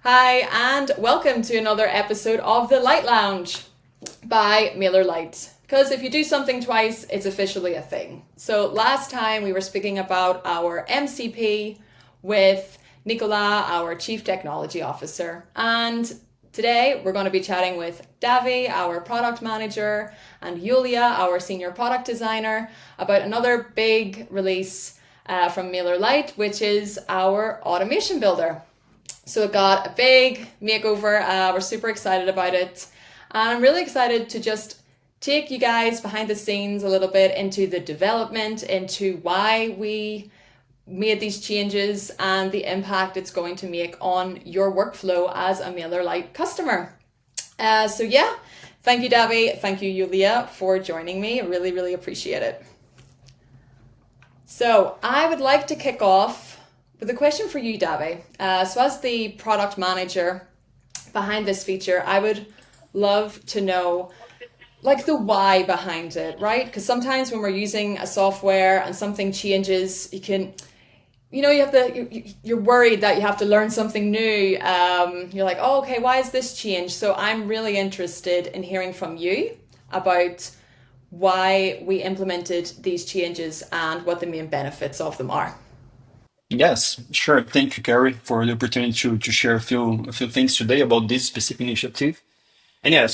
Hi, and welcome to another episode of the Lite Lounge by MailerLite. Because if you do something twice, it's officially a thing. So last time we were speaking about our MCP with Nicola, our Chief Technology Officer. And today we're going to be chatting with Davi, our Product Manager, and Yuliia, our Senior Product Designer, about another big release from MailerLite, which is our Automation Builder. So it got a big makeover. We're super excited about it. And I'm really excited to just take you guys behind the scenes a little bit into the development, into why we made these changes and the impact it's going to make on your workflow as a MailerLite customer. So thank you, Davi. Thank you, Yuliia, for joining me. I really, really appreciate it. So I would like to kick off with a question for you, Davi. So as the product manager behind this feature, I would love to know like the why behind it, right? Because sometimes when we're using a software and something changes, you have you're worried that you have to learn something new. You're like, oh, okay, why is this changed? So I'm really interested in hearing from you about why we implemented these changes and what the main benefits of them are. Yes, sure. Thank you, Gary, for the opportunity to share a few things today about this specific initiative. And yeah,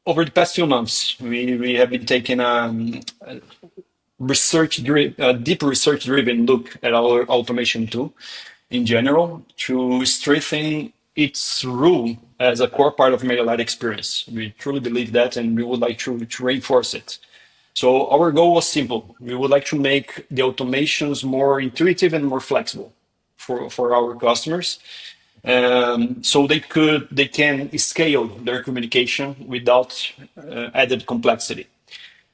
over the past few months, we have been taking a deep research-driven look at our automation tool in general to strengthen its role as a core part of MailerLite experience. We truly believe that, and we would like to reinforce it. So our goal was simple. We would like to make the automations more intuitive and more flexible for our customers. So they can scale their communication without added complexity.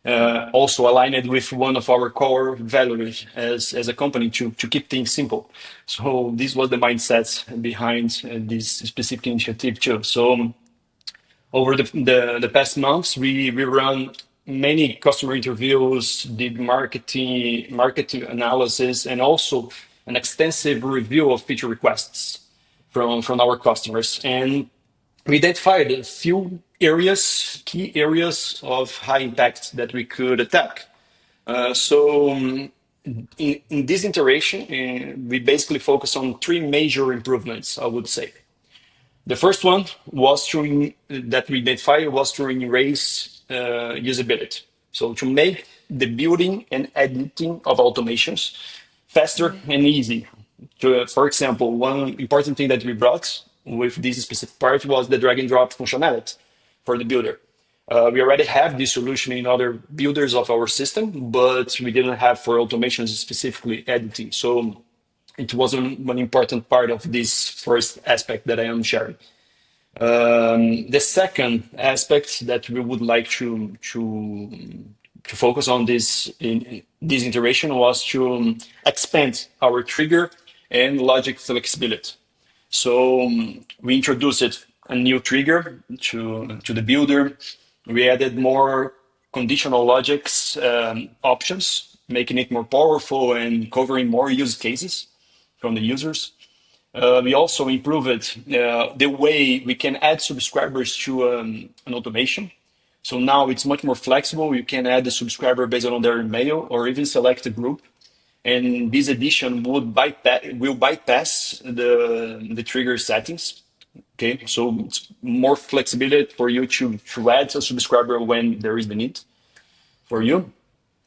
Also aligned with one of our core values as a company to keep things simple. So this was the mindset behind this specific initiative too. So over the past months, we run many customer interviews, did marketing analysis, and also an extensive review of feature requests from our customers. And we identified a few key areas of high impact that we could attack. In this iteration, we basically focus on three major improvements, I would say. The first one that we identified was to erase usability. So to make the building and editing of automations faster and easy. For example, one important thing that we brought with this specific part was the drag and drop functionality for the builder. We already have this solution in other builders of our system, but we didn't have for automations specifically editing. So it was one important part of this first aspect that I am sharing. The second aspect that we would like to focus on in this iteration was to expand our trigger and logic flexibility. So we introduced a new trigger to the builder. We added more conditional logics options, making it more powerful and covering more use cases from the users. We also improved the way we can add subscribers to an automation. So now it's much more flexible. You can add the subscriber based on their email or even select a group. And this addition will bypass the trigger settings. Okay, so it's more flexibility for you to add a subscriber when there is the need for you.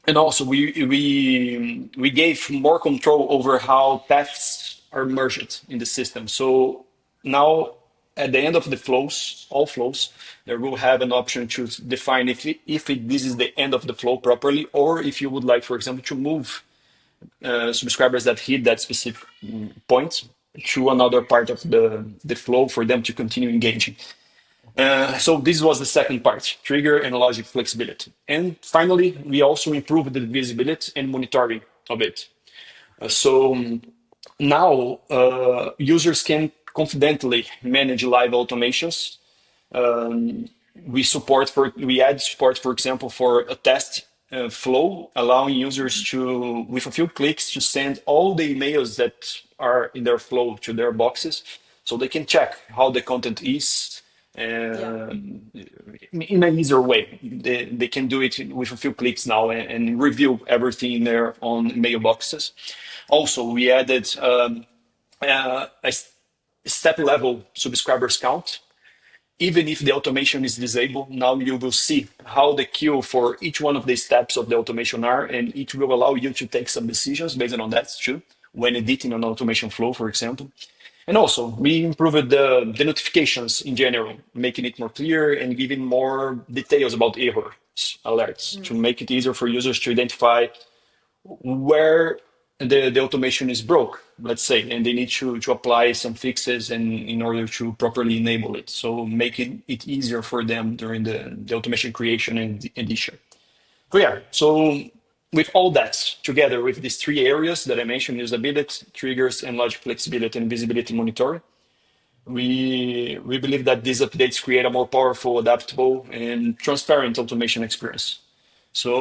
And also, we gave more control over how paths are merged in the system. So now, at the end of the flows, all flows, there will have an option to define if this is the end of the flow properly, or if you would like, for example, to move subscribers that hit that specific point to another part of the flow for them to continue engaging. So this was the second part, trigger and logic flexibility. And finally, we also improved the visibility and monitoring of it. So now users can confidently manage live automations. Um, we add support, for example, for a test flow, allowing users to, with a few clicks, to send all the emails that are in their flow to their boxes. so they can check how the content is Yeah. in an easier way. They can do it with a few clicks now and review everything there on mailboxes. Also, we added a step level subscribers count. Even if the automation is disabled, now you will see how the queue for each one of the steps of the automation are, and it will allow you to take some decisions based on that too, when editing an automation flow, for example. And also, we improved the notifications in general, making it more clear and giving more details about errors, alerts, to make it easier for users to identify where the automation is broke, let's say, and they need to apply some fixes and in order to properly enable it. So making it easier for them during the automation creation and edition. So yeah, so with all that together with these three areas that I mentioned, usability, triggers, and logic flexibility and visibility monitoring, we believe that these updates create a more powerful, adaptable, and transparent automation experience. So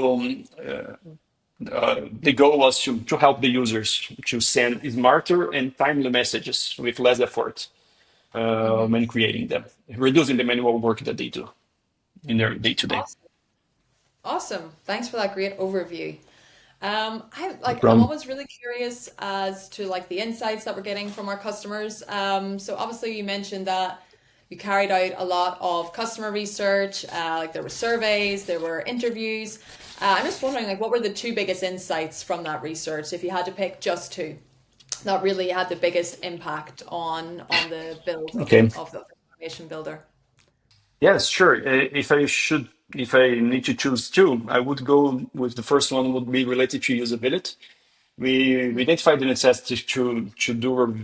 the goal was to help the users to send smarter and timely messages with less effort when creating them, reducing the manual work that they do in their day to day. Awesome. Awesome. Thanks for that great overview. No I'm problem. always really curious as to like the insights that we're getting from our customers. So obviously you mentioned that you carried out a lot of customer research, like there were surveys, there were interviews. I'm just wondering, like, what were the two biggest insights from that research, if you had to pick just two, that really had the biggest impact on the build Okay. of the information builder? Yes, sure. If I need to choose two, I would go with the first one would be related to usability. We identified the necessity to do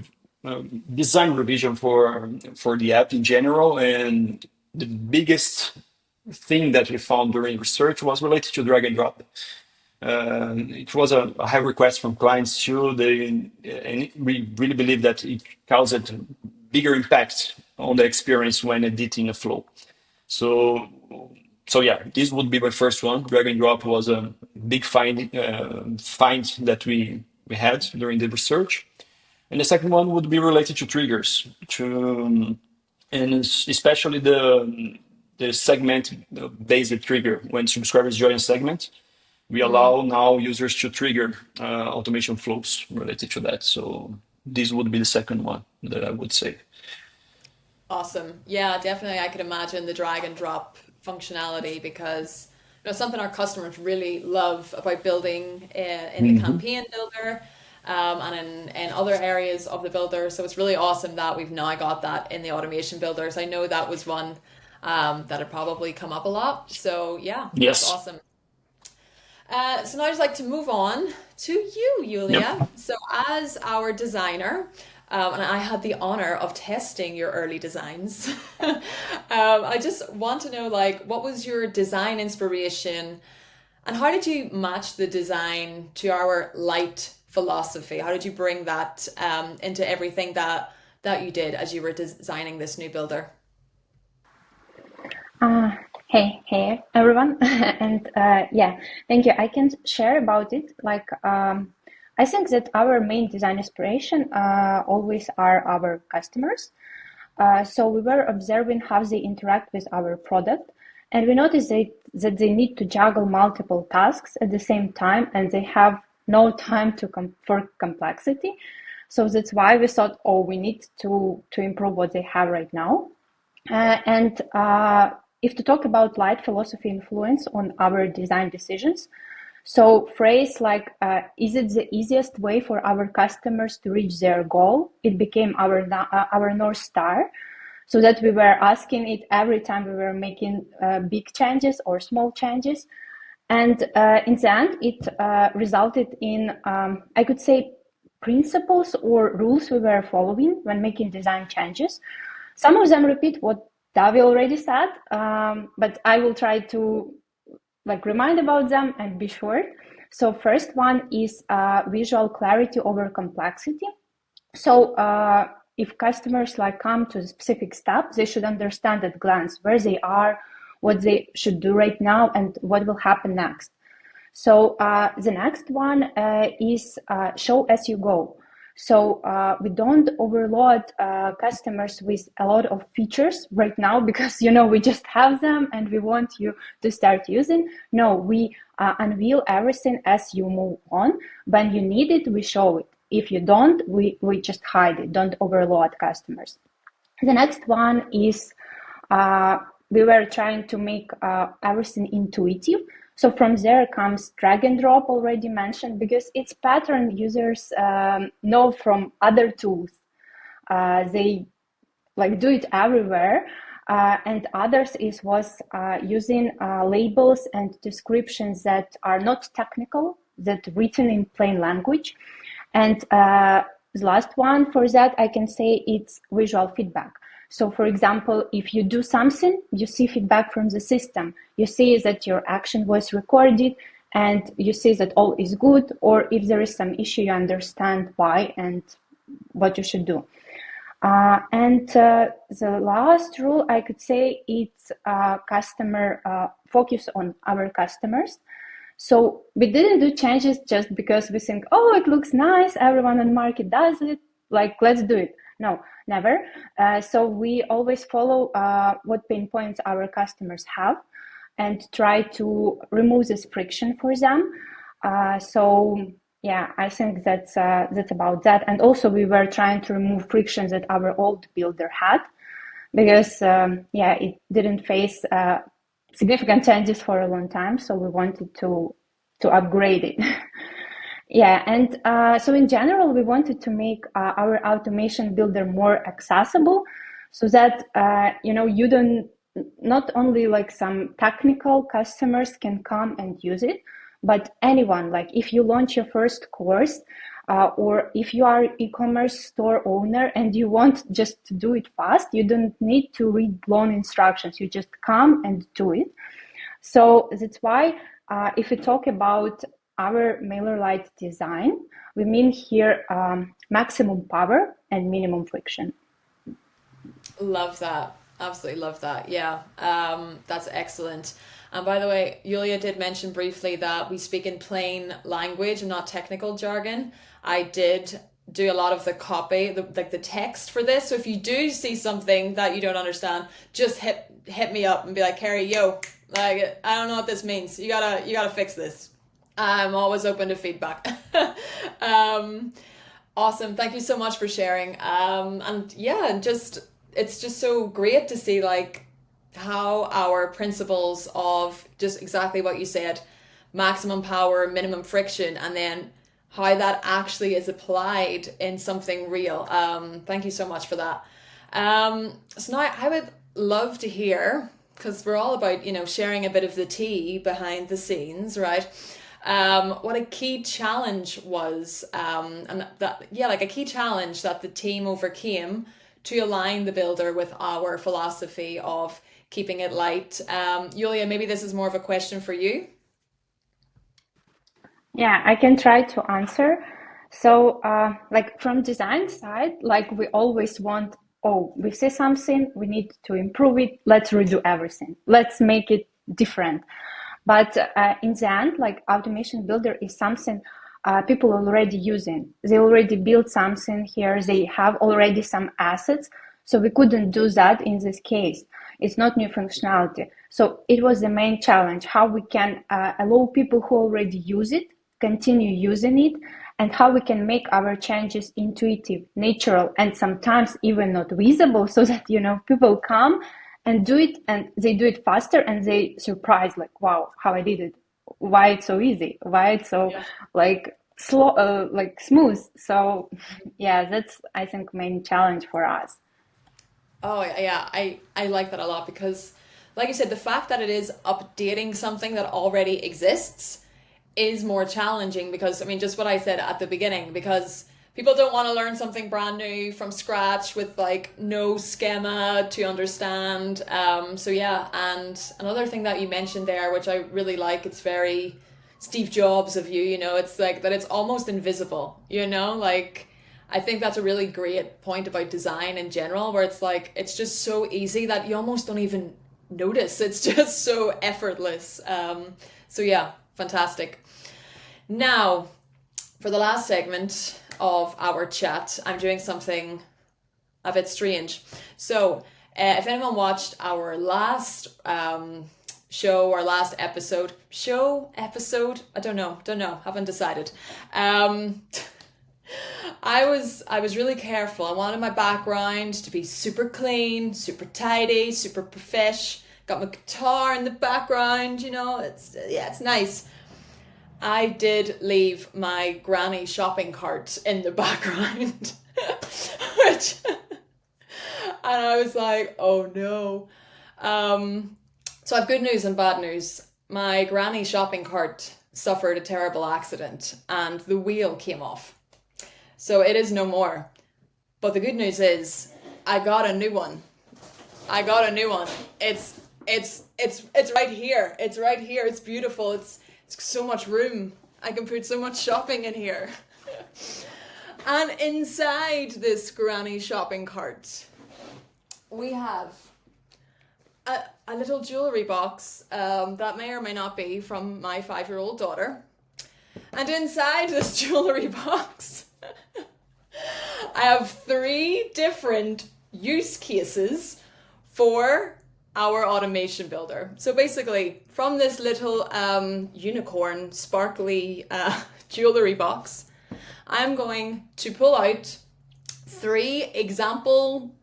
design revision for the app in general, and the biggest thing that we found during research was related to drag and drop. It was a high request from clients too. And we really believe that it caused bigger impact on the experience when editing a flow. So, so yeah, this would be my first one. Drag and drop was a big find that we had during the research. And the second one would be related to triggers, and especially the segment based trigger. When subscribers join a segment, we allow now users to trigger automation flows related to that. So this would be the second one that I would say. Awesome. Yeah, definitely. I could imagine the drag and drop functionality because something our customers really love about building in the Mhm. campaign builder and in other areas of the builder. So it's really awesome that we've now got that in the automation builders. I know that was one that had probably come up a lot. So yeah, that's Yes. awesome. So now I'd just like to move on to you, Yep. Yulia. So as our designer, and I had the honor of testing your early designs. I just want to know, like, what was your design inspiration, and how did you match the design to our light philosophy? How did you bring that into everything that you did as you were designing this new builder? Uh, hey, everyone, and yeah, thank you. I can share about it. I think that our main design inspiration always are our customers. So we were observing how they interact with our product, and we noticed that they need to juggle multiple tasks at the same time, and they have no time for complexity. So that's why we thought, oh, we need to improve what they have right now. And if to talk about light philosophy influence on our design decisions, so phrase like, is it the easiest way for our customers to reach their goal? It became our North Star, so that we were asking it every time we were making big changes or small changes. And in the end, it resulted in, I could say, principles or rules we were following when making design changes. Some of them repeat what Davi already said, but I will try to remind about them and be short. So first one is visual clarity over complexity. So if customers come to a specific step, they should understand at glance where they are, what they should do right now, and what will happen next. So the next one is show as you go. So we don't overload customers with a lot of features right now because, we just have them and we want you to start using. No, we unveil everything as you move on. When you need it, we show it. If you don't, we just hide it. Don't overload customers. The next one is we were trying to make everything intuitive. So from there comes drag and drop, already mentioned, because it's pattern users know from other tools. They do it everywhere. And others was using labels and descriptions that are not technical, that written in plain language. And the last one for that, I can say it's visual feedback. So for example, if you do something, you see feedback from the system. You see that your action was recorded and you see that all is good, or if there is some issue, you understand why and what you should do. And the last rule, I could say, it's customer focus on our customers. So we didn't do changes just because we think, oh, it looks nice, everyone on the market does it, let's do it. No, never. So we always follow what pain points our customers have and try to remove this friction for them. So yeah, I think that's about that. And also we were trying to remove frictions that our old builder had, because it didn't face significant changes for a long time. So we wanted to upgrade it. Yeah, and so in general, we wanted to make our automation builder more accessible, so that you don't, not only some technical customers can come and use it, but anyone. If you launch your first course, or if you are e-commerce store owner and you want just to do it fast, you don't need to read long instructions. You just come and do it. So that's why if we talk about our MailerLite design, we mean here maximum power and minimum friction. Love that. Absolutely love that. Yeah, that's excellent. And by the way, Yuliia did mention briefly that we speak in plain language and not technical jargon. I did do a lot of the copy, the text for this. So if you do see something that you don't understand, just hit me up and be like, Carrie, yo, I don't know what this means. You gotta fix this. I'm always open to feedback. Awesome. Thank you so much for sharing. And yeah, it's just so great to see how our principles of just exactly what you said, maximum power, minimum friction, and then how that actually is applied in something real. Thank you so much for that. So now I would love to hear, because we're all about, sharing a bit of the tea behind the scenes, right? What a key challenge was, and a key challenge that the team overcame to align the builder with our philosophy of keeping it light. Yuliia, maybe this is more of a question for you. Yeah, I can try to answer. So, from design side, we always want, we see something, we need to improve it, let's redo everything. Let's make it different. But in the end, automation builder is something people are already using. They already built something here. They have already some assets. So we couldn't do that in this case. It's not new functionality. So it was the main challenge, how we can allow people who already use it, continue using it, and how we can make our changes intuitive, natural, and sometimes even not visible, so that, people come and do it, and they do it faster, and they surprise, wow, how I did it, why it's so easy, why it's so slow, smooth. So yeah, that's, I think, main challenge for us. Oh yeah, I like that a lot, because like you said, the fact that it is updating something that already exists is more challenging, because just what I said at the beginning, because people don't want to learn something brand new from scratch with no schema to understand. So yeah, and another thing that you mentioned there, which I really like, it's very Steve Jobs of you, it's that it's almost invisible, I think that's a really great point about design in general, where it's just so easy that you almost don't even notice. It's just so effortless. So yeah, fantastic. Now, for the last segment, of our chat, I'm doing something a bit strange. So, if anyone watched our last show or last episode, I don't know, haven't decided. I was really careful. I wanted my background to be super clean, super tidy, super profesh. Got my guitar in the background, it's nice. I did leave my granny shopping cart in the background, which, and I was like, oh no. So I have good news and bad news. My granny shopping cart suffered a terrible accident and the wheel came off. So it is no more. But the good news is I got a new one. It's right here. It's right here. It's beautiful. It's so much room. I can put so much shopping in here. And inside this granny shopping cart, we have a little jewelry box that may or may not be from my 5-year-old daughter. And inside this jewelry box, I have 3 different use cases for our automation builder. So basically, from this little unicorn sparkly jewelry box, I'm going to pull out 3 example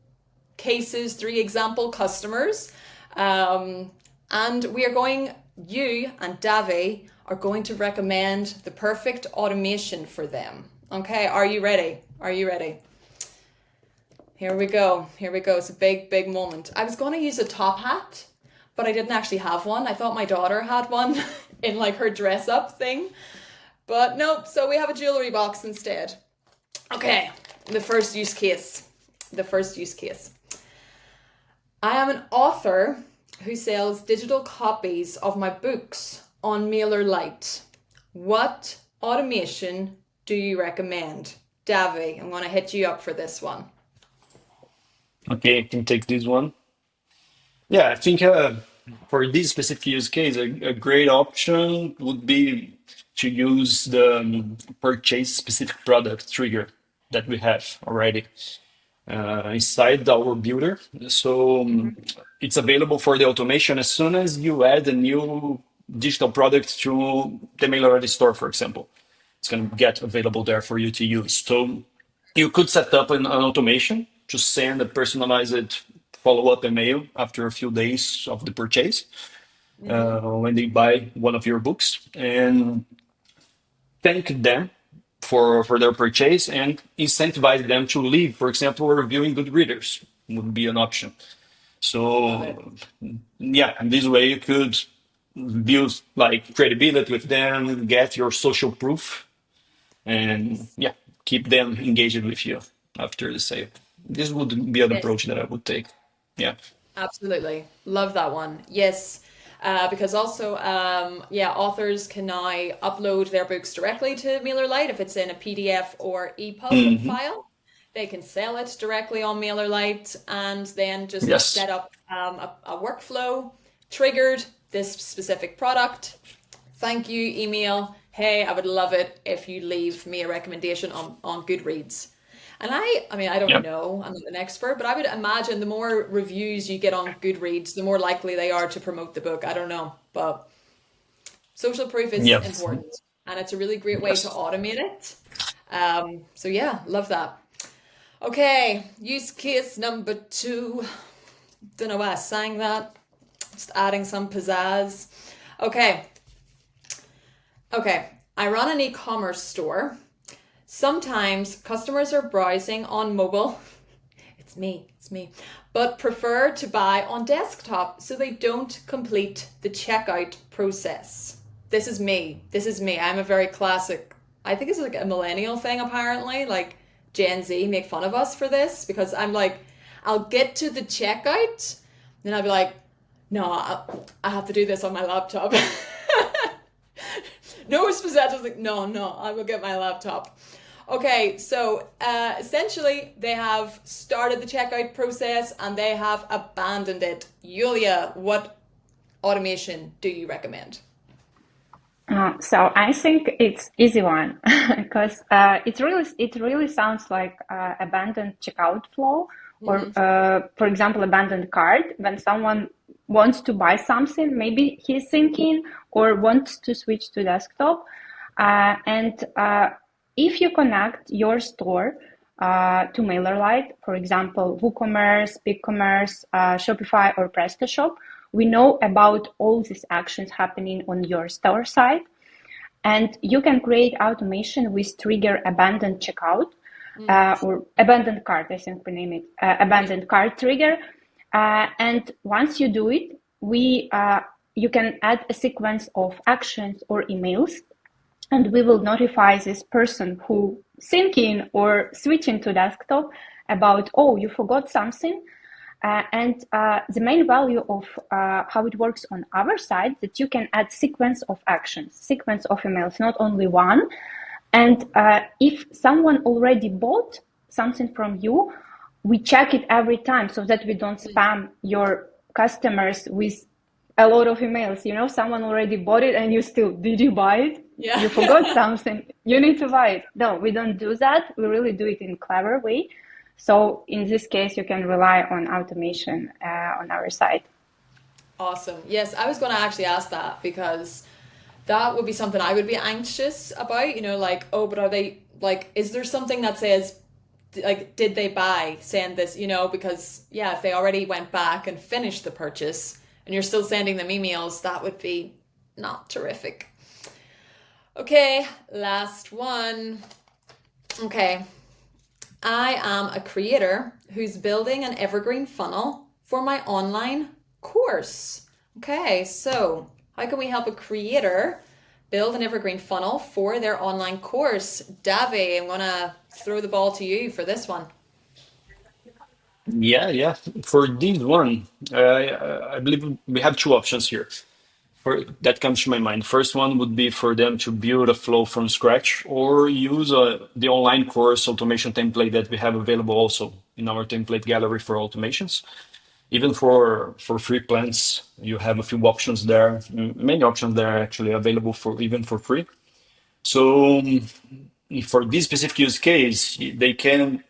cases, 3 example customers, and you and Davi are going to recommend the perfect automation for them. Okay, are you ready? Here we go. It's a big moment. I was going to use a top hat, but I didn't actually have one. I thought my daughter had one in like her dress up thing. But nope, so we have a jewelry box instead. Okay, the first use case. I am an author who sells digital copies of my books on MailerLite. What automation do you recommend? Davi, I'm going to hit you up for this one. Okay, I can take this one. Yeah, I think for this specific use case, a great option would be to use the purchase specific product trigger that we have already inside our builder. So it's available for the automation as soon as you add a new digital product to the MailerLite store, for example. It's going to get available there for you to use. So you could set up an automation to send a personalized follow-up email after a few days of the purchase when they buy one of your books and thank them for their purchase and incentivize them to leave, for example, reviewing good readers would be an option. Love it. So yeah, and this way you could build like credibility with them, get your social proof, and yeah, keep them engaged with you after the sale. This would be an Yes. approach that I would take. Yeah. Absolutely. Love that one. Yes. Because also, authors can now upload their books directly to MailerLite if it's in a PDF or EPUB Hmm. file. They can sell it directly on MailerLite and then just Yes. set up a workflow triggered this specific product. Thank you, email. Hey, I would love it if you leave me a recommendation on Goodreads. And I mean, I don't Yep. know, I'm not an expert, but I would imagine the more reviews you get on Goodreads, the more likely they are to promote the book. I don't know, but social proof is Yep. important and it's a really great way to Yes. automate it. So yeah, love that. Okay, use case number 2. Don't know why I sang that. Just adding some pizzazz. Okay, I run an e-commerce store. Sometimes customers are browsing on mobile. It's me, but prefer to buy on desktop so they don't complete the checkout process. This is me. I'm a very classic. I think it's like a millennial thing apparently. Like Gen Z make fun of us for this because I'm like, I'll get to the checkout, then I'll be like, no, I have to do this on my laptop. No, it's like, no, I will get my laptop. Okay, so essentially they have started the checkout process and they have abandoned it. Yuliia, what automation do you recommend? So I think it's easy one because it really sounds like abandoned checkout flow or for example abandoned cart when someone wants to buy something, maybe he's thinking or wants to switch to desktop, and if you connect your store to MailerLite, for example, WooCommerce, BigCommerce, Shopify, or PrestaShop, we know about all these actions happening on your store side. And you can create automation with trigger abandoned checkout or abandoned cart, I think we name it, abandoned cart trigger. And once you do it, you can add a sequence of actions or emails, and we will notify this person who thinking or switching to desktop about, oh, you forgot something. And the main value of how it works on our side that you can add sequence of actions, sequence of emails, not only one. And if someone already bought something from you, we check it every time so that we don't spam your customers with a lot of emails. You know, someone already bought it and you still, did you buy it? Yeah. You forgot something. You need to buy it. No, we don't do that. We really do it in a clever way. So in this case, you can rely on automation on our side. Awesome. Yes, I was going to actually ask that because that would be something I would be anxious about, like, oh, but are they, like, is there something that says, like, did they buy, send this, because, yeah, if they already went back and finished the purchase and you're still sending them emails, that would be not terrific. Okay, last one. Okay. I am a creator who's building an evergreen funnel for my online course. Okay, so how can we help a creator build an evergreen funnel for their online course? Davi, I'm gonna throw the ball to you for this one. Yeah. For this one, I believe we have two options here. That comes to my mind. First one would be for them to build a flow from scratch or use the online course automation template that we have available also in our template gallery for automations. Even for free plans, you have a few options there, many options there actually available for even for free. So for this specific use case, they can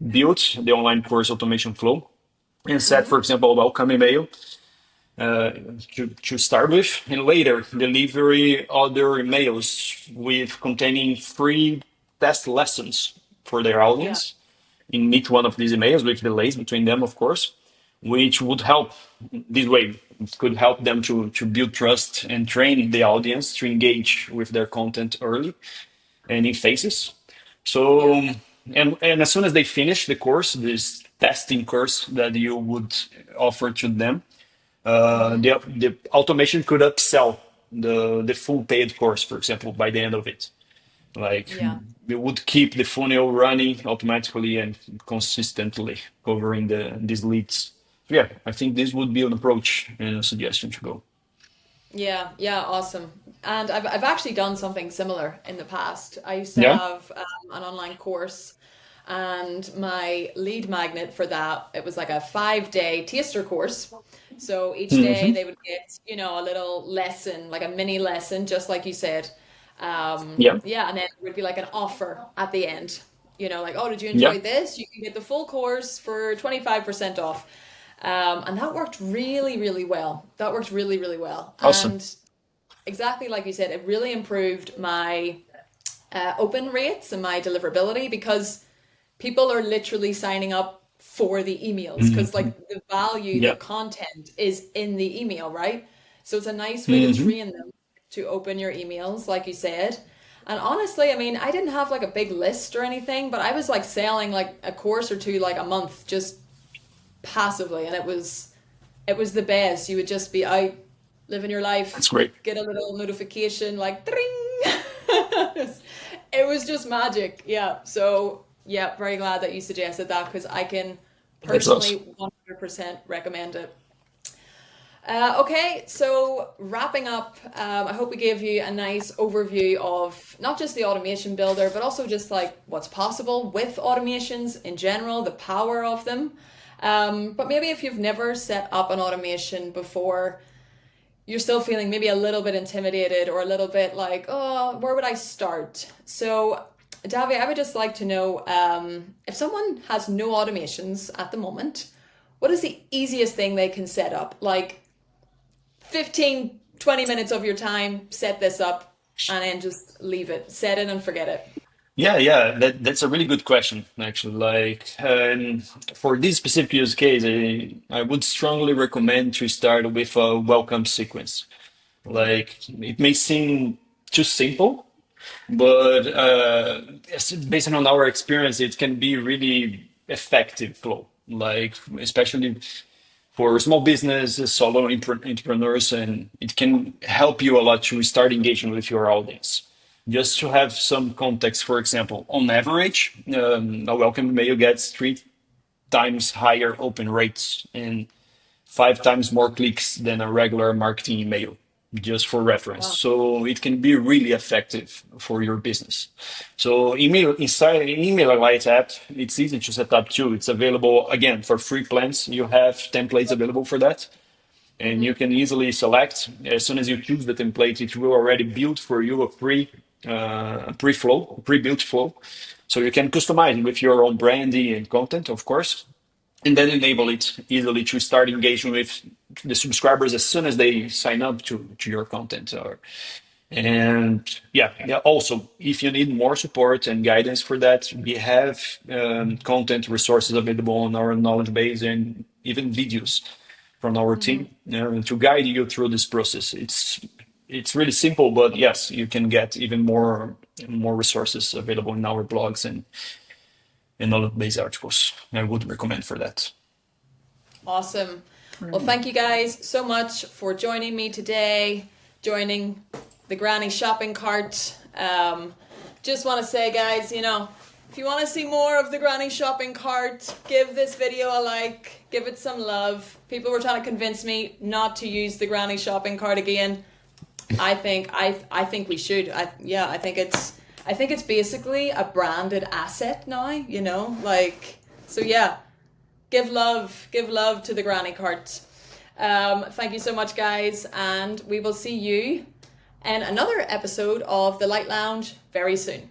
build the online course automation flow and set, for example, a welcome email uh, to start with, and later deliver other emails with containing free test lessons for their Yeah. audience in each one of these emails, with delays between them, of course, which would help this way. It could help them to build trust and train the audience to engage with their content early and in phases. So, Yeah. and as soon as they finish the course, this testing course that you would offer to them, the automation could upsell the full paid course, for example, by the end of it. Like Yeah. we would keep the funnel running automatically and consistently covering these leads. So yeah, I think this would be an approach and a suggestion to go. Yeah, yeah, awesome. And I've actually done something similar in the past. I used to Yeah. have an online course, and my lead magnet for that, it was like a 5-day taster course. So each day Hmm. they would get, a little lesson, like a mini lesson, just like you said. Yeah. Yeah, and then it would be like an offer at the end. Like, oh, did you Yeah. enjoy this? You can get the full course for 25% off. And that worked really, really well. That worked really, really well. Awesome. And exactly like you said, it really improved my open rates and my deliverability because people are literally signing up for the emails because Hmm. like the value, the Yeah. content is in the email, right? So it's a nice way to Hmm. train them to open your emails, like you said. And honestly, I mean, I didn't have like a big list or anything, but I was like selling like a course or two like a month just passively, and it was the best. You would just be out living your life, That's great. get a little notification like ding. It was just magic. Yeah. So yeah, very glad that you suggested that because I can That's awesome. personally 100% recommend it. Okay, so wrapping up, I hope we gave you a nice overview of not just the automation builder, but also just like what's possible with automations in general, the power of them. But maybe if you've never set up an automation before, you're still feeling maybe a little bit intimidated or a little bit like, oh, where would I start? So, Davi, I would just like to know if someone has no automations at the moment, what is the easiest thing they can set up? Like 15, 20 minutes of your time, set this up, and then just leave it, set it and forget it. Yeah, that's a really good question, actually. Like, for this specific use case, I would strongly recommend to start with a welcome sequence. Like, it may seem too simple, but based on our experience, it can be really effective flow. Like, especially for small business, solo entrepreneurs, and it can help you a lot to start engaging with your audience. Just to have some context, for example, on average, a welcome email gets 3 times higher open rates and 5 times more clicks than a regular marketing email, just for reference. Wow. So it can be really effective for your business. So email inside MailerLite app, it's easy to set up too. It's available again for free plans. You have templates available for that. And you can easily select as soon as you choose the template, it will already build for you a pre-built flow. So you can customize it with your own branding and content, of course, and then enable it easily to start engaging with the subscribers as soon as they sign up to your content. And yeah, also, if you need more support and guidance for that, we have content resources available on our knowledge base and even videos from our team to guide you through this process. It's really simple, but yes, you can get even more resources available in our blogs and knowledge base articles. I would recommend for that. Awesome. Well, thank you guys so much for joining me today, joining the Granny Shopping Cart. Just want to say, guys, if you want to see more of the Granny Shopping Cart, give this video a like, give it some love. People were trying to convince me not to use the Granny Shopping Cart again. I think we should. I think it's basically a branded asset now, so yeah. Give love to the Granny Cart. Thank you so much, guys, and we will see you in another episode of the Lite Lounge very soon.